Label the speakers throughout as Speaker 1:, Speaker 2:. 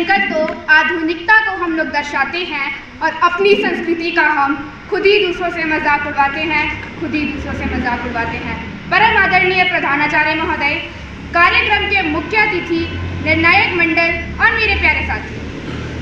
Speaker 1: कहकर तो आधुनिकता को हम लोग दर्शाते हैं और अपनी संस्कृति का हम खुद ही दूसरों से मजाक उड़वाते हैं, परम आदरणीय प्रधानाचार्य महोदय, कार्यक्रम के मुख्य अतिथि, निर्णायक मंडल और मेरे प्यारे साथी,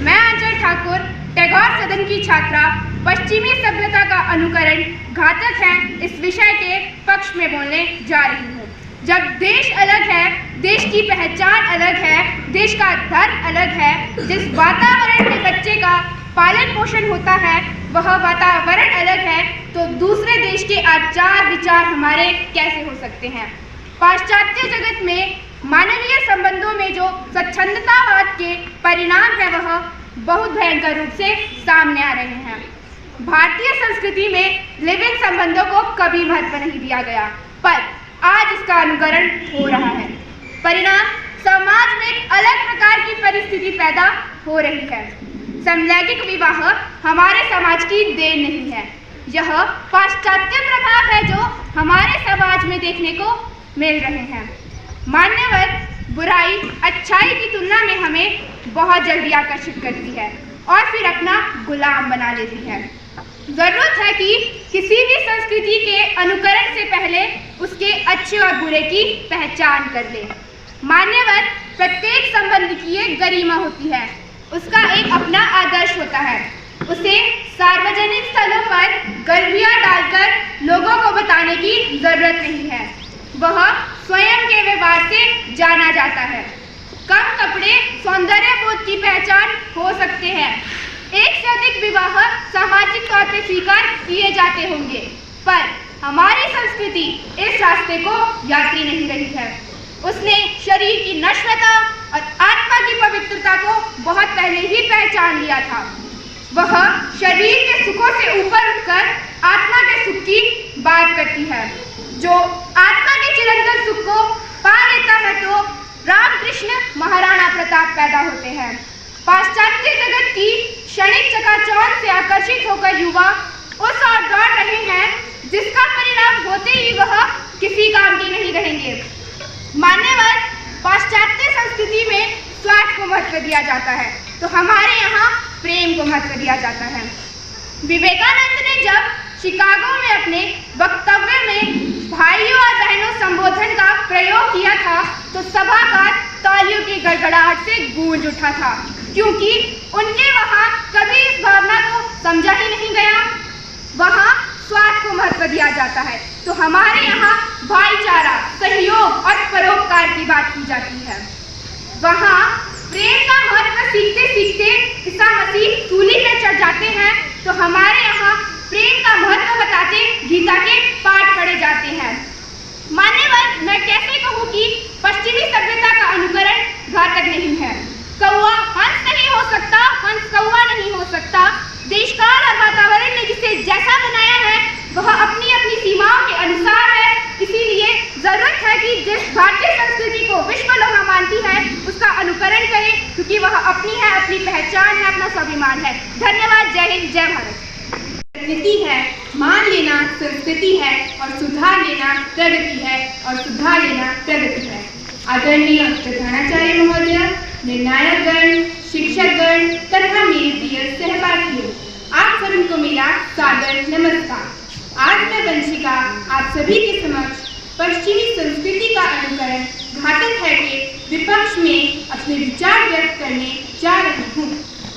Speaker 1: मैं आंचल ठाकुर, टैगोर सदन की छात्रा, पश्चिमी सभ्यता का अनुकरण घातक है इस विषय के पक्ष में बोलने जा रही हूँ। जब देश अलग है, देश की पहचान अलग है, देश का धर्म अलग है, जिस वातावरण में बच्चे का पालन पोषण होता है वह वातावरण अलग है, तो दूसरे देश के आचार विचार हमारे कैसे हो सकते हैं। पाश्चात्य जगत में मानवीय संबंधों में जो स्वच्छंदतावाद के परिणाम है वह बहुत भयंकर रूप से सामने आ रहे हैं। भारतीय संस्कृति में लिव इन संबंधों को कभी महत्व नहीं दिया गया, पर आज इसका अनुकरण हो रहा है। परिणाम समाज में एक अलग प्रकार की परिस्थिति पैदा हो रही है। समलैंगिक विवाह हमारे समाज की देन नहीं है, यह पाश्चात्य प्रभाव है जो हमारे समाज में देखने को मिल रहे हैं। मान्यवर बुराई अच्छाई की तुलना में हमें बहुत जल्दी आकर्षित करती है और फिर अपना गुलाम बना लेती है। जरूरत है कि किसी भी संस्कृति के अनुकरण से पहले उसके अच्छे और बुरे की पहचान कर ले। मान्यवर प्रत्येक संबंध की एक गरिमा होती है, उसका एक अपना आदर्श होता है। उसे सार्वजनिक स्थलों पर गलबियां डालकर लोगों को बताने की जरूरत नहीं है, वह स्वयं के व्यवहार से जाना जाता है। कम कपड़े सौंदर्य बोध की पहचान हो सकते हैं। एक से अधिक विवाह सामाजिक तौर पर स्वीकार किए जाते होंगे, पर हमारी संस्कृति इस रास्ते को यात्री नहीं रही है। उसने शरीर की नश्वरता और आत्मा की पवित्रता को बहुत पहले ही पहचान लिया था। वह शरीर के सुखों से ऊपर उठकर आत्मा के सुख की बात करती है। जो आत्मा के चिरंतन सुख को पा लेता है तो रामकृष्ण महाराणा प्रताप पैदा होते हैं। पाश्चात्य जगत की क्षणिक चकाचौंध से आकर्षित होकर युवा उस ओर दौड़ रहे हैं जिसका परिणाम होते ही वह किसी काम के नहीं रहेंगे। मान्यवर पाश्चात्य संस्कृति में स्वार्थ को महत्व दिया जाता है, तो हमारे यहाँ प्रेम को महत्व दिया जाता है। विवेकानंद ने जब शिकागो में अपने वक्तव्य में भाइयों और बहनों संबोधन का प्रयोग किया था तो सभा का तालियों की गड़गड़ाहट से गूंज उठा था, क्योंकि उनके वहाँ कभी इस भावना को समझा ही नहीं गया। वहाँ स्वार्थ को महत्व दिया जाता है, तो हमारे यहाँ भाईचारा, सहयोग और परोपकार की बात की जाती है। वहाँ प्रेम का महत्व सीखते सीखते ईसा मसीह सूली पर चढ़ जाते हैं, तो हमारे यहाँ प्रेम का महत्व बताते गीता के पाठ पढ़े जाते हैं। मान्यवर मैं कैसे कहूँ कि पश्चिमी सभ्यता का अनुकरण घातक नहीं है। कौवा हंस नहीं हो सकता, हंस कौवा नहीं हो सकता। देश काल और वातावरण ने जिसे जैसा बनाया है वह अपनी अपनी सीमाओं के अनुसार है। इसीलिए जरूरत है कि जिस भारतीय संस्कृति को विश्व लोहा मानती है उसका अनुकरण करें, क्योंकि वह अपनी है, अपनी पहचान है, अपना स्वाभिमान है। धन्यवाद। जय हिंद, जय भारत।
Speaker 2: प्रकृति है, मान लेना संस्कृति है और सुधार लेना प्रगति है और सुधार लेना प्रगति है। आदरणीय प्रधानाचार्य महोदय, निर्णायकगण, शिक्षकगण तथा मेरे प्रिय सहपाठियों, आप सभी को मेरा सादर नमस्कार। आज मैं वंशिका आप सभी के समक्ष पश्चिमी संस्कृति का अनुकरण घातक है के विपक्ष में अपने विचार व्यक्त करने जा रही हूँ।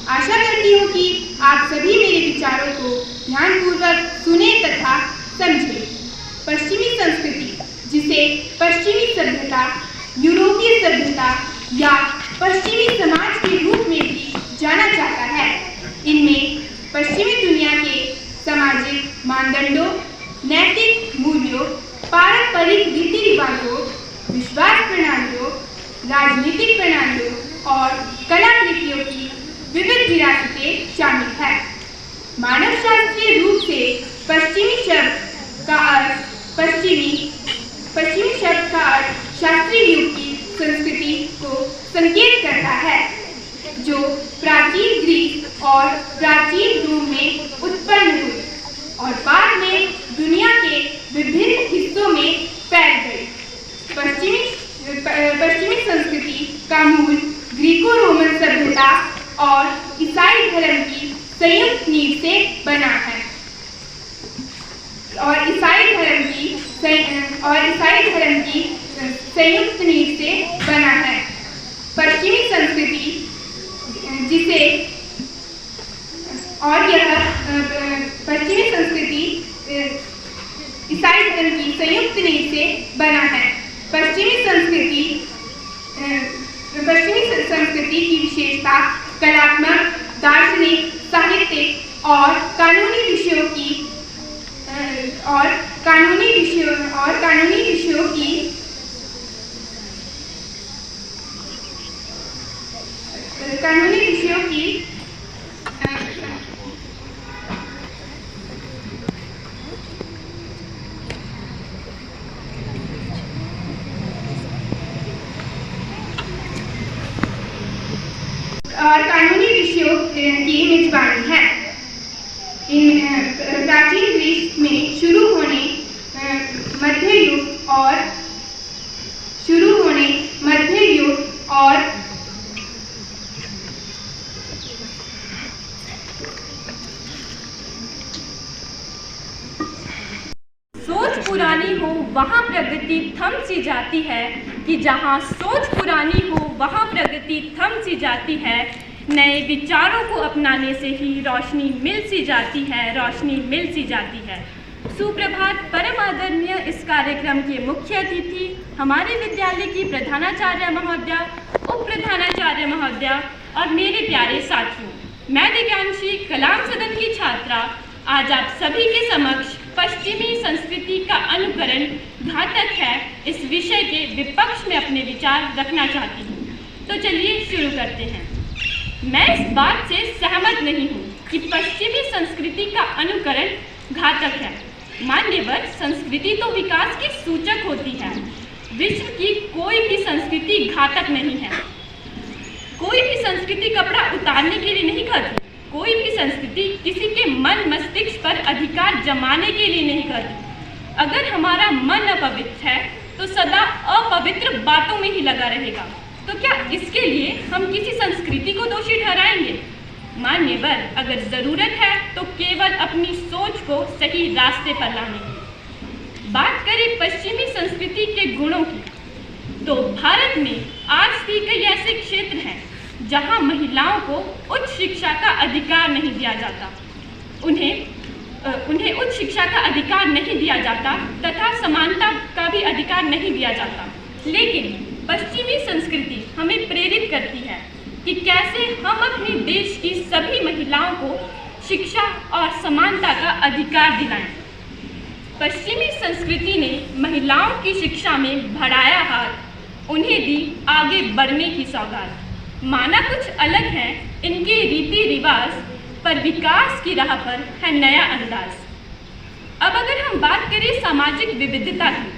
Speaker 2: आशा करती हूँ कि आप सभी मेरे विचारों को ध्यानपूर्वक सुने तथा समझें। पश्चिमी संस्कृति, जिसे पश्चिमी सभ्यता, यूरोपीय सभ्यता या पश्चिमी समाज के रूप में भी जाना जाता है, इनमें पश्चिमी दुनिया के सामाजिक मानदंडों, नैतिक मूल्यों, पारंपरिक रीति रिवाजों, विश्वास प्रणालियों, राजनीतिक प्रणालियों और कलाकृतियों की विविध विरासतें शामिल है। मानव शास्त्रीय रूप से पश्चिमी शब्द का अर्थ शास्त्रीय युग की संस्कृति को संकेत करता है, जो प्राचीन ग्रीस और प्राचीन रोम में उत्पन्न हुई और बाद में दुनिया के विभिन्न हिस्सों में फैल गई। पश्चिमी संस्कृति का मूल ग्रीको रोमन सभ्यता बना है और ईसाई धर्म की संयुक्त नींव से बना है। पश्चिमी संस्कृति पश्चिमी संस्कृति ईसाई धर्म की संयुक्त नींव से बना है। पश्चिमी संस्कृति की विशेषता कलात्मक, दार्शनिक, साहित्यिक और कानूनी विषयों की मेजबानी है। प्राचीन ग्रीस में शुरू होने मध्य युग और
Speaker 3: सोच पुरानी हो वहाँ प्रगति थम सी जाती है कि जहाँ सोच पुरानी हो वहाँ प्रगति थम सी जाती है। नए विचारों को अपनाने से ही रोशनी मिल सी जाती है। सुप्रभात। परम आदरणीय इस कार्यक्रम के मुख्य अतिथि हमारे विद्यालय की प्रधानाचार्य महोदया, उप प्रधानाचार्य महोदया और मेरे प्यारे साथियों, मैं दिव्यांशी कलाम सदन की छात्रा आज आप सभी के समक्ष पश्चिमी संस्कृति का अनुकरण घातक है इस विषय के विपक्ष में अपने विचार रखना चाहती हूँ। तो चलिए शुरू करते हैं। मैं इस बात से सहमत नहीं हूँ कि पश्चिमी संस्कृति का अनुकरण घातक है। मान्यवर, संस्कृति तो विकास की सूचक होती है। विश्व की कोई भी संस्कृति घातक नहीं है। कोई भी संस्कृति कपड़ा उतारने के लिए नहीं करती। कोई भी संस्कृति किसी के मन मस्तिष्क पर अधिकार जमाने के लिए नहीं करती। अगर हमारा मन अपवित्र है तो सदा अपवित्र बातों में ही लगा रहेगा। तो क्या इसके लिए हम किसी संस्कृति को दोषी ठहराएंगे? मान्यवर, अगर जरूरत है तो केवल अपनी सोच को सही रास्ते पर लाने की। बात करें पश्चिमी संस्कृति के गुणों की, तो भारत में आज भी कई ऐसे क्षेत्र हैं जहां महिलाओं को उच्च शिक्षा का अधिकार नहीं दिया जाता। उन्हें उच्च शिक्षा का अधिकार नहीं दिया जाता तथा समानता का भी अधिकार नहीं दिया जाता। लेकिन पश्चिमी संस्कृति हमें प्रेरित करती है कि कैसे हम अपने देश की सभी महिलाओं को शिक्षा और समानता का अधिकार दिलाएं। पश्चिमी संस्कृति ने महिलाओं की शिक्षा में बढ़ाया हाथ, उन्हें दी आगे बढ़ने की सौगात। माना कुछ अलग है इनके रीति रिवाज, पर विकास की राह पर है नया अंदाज। अब अगर हम बात करें सामाजिक विविधता की,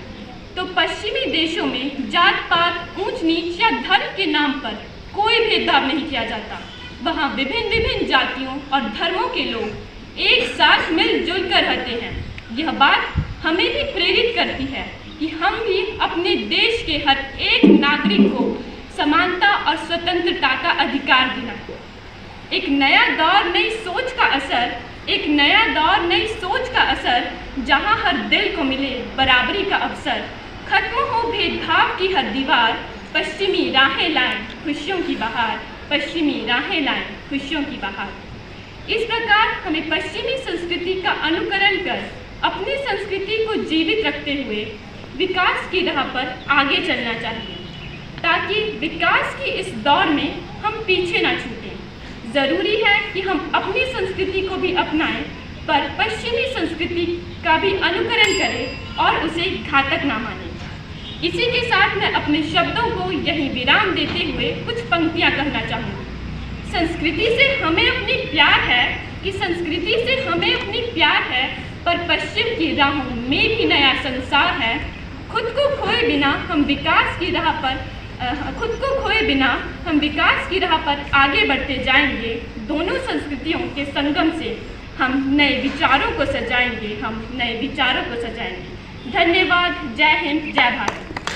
Speaker 3: तो पश्चिमी देशों में जात पात, ऊंच नीच या धर्म के नाम पर कोई भेदभाव नहीं किया जाता। वहाँ विभिन्न जातियों और धर्मों के लोग एक साथ मिलजुल कर रहते हैं। यह बात हमें भी प्रेरित करती है कि हम भी अपने देश के हर एक नागरिक को समानता और स्वतंत्रता का अधिकार दिलाएं। एक नया दौर नई सोच का असर, जहां हर दिल को मिले बराबरी का अवसर। खत्म हो भेदभाव की हर दीवार, पश्चिमी राहें लाएं खुशियों की बहार, पश्चिमी राहें लाएं खुशियों की बहार। इस प्रकार हमें पश्चिमी संस्कृति का अनुकरण कर अपनी संस्कृति को जीवित रखते हुए विकास की राह पर आगे चलना चाहिए, ताकि विकास की इस दौड़ में हम पीछे ना छूटें। जरूरी है कि हम अपनी संस्कृति को भी अपनाएं, पर पश्चिमी संस्कृति का भी अनुकरण करें और उसे घातक ना मानें। इसी के साथ मैं अपने शब्दों को यहीं विराम देते हुए कुछ पंक्तियां कहना चाहूँगी। संस्कृति से हमें अपनी प्यार है, पर पश्चिम की राहों में भी नया संसार है। खुद को खोए बिना हम विकास की राह पर आगे बढ़ते जाएंगे। दोनों संस्कृतियों के संगम से हम नए विचारों को सजाएंगे। धन्यवाद। जय हिंद, जय भारत।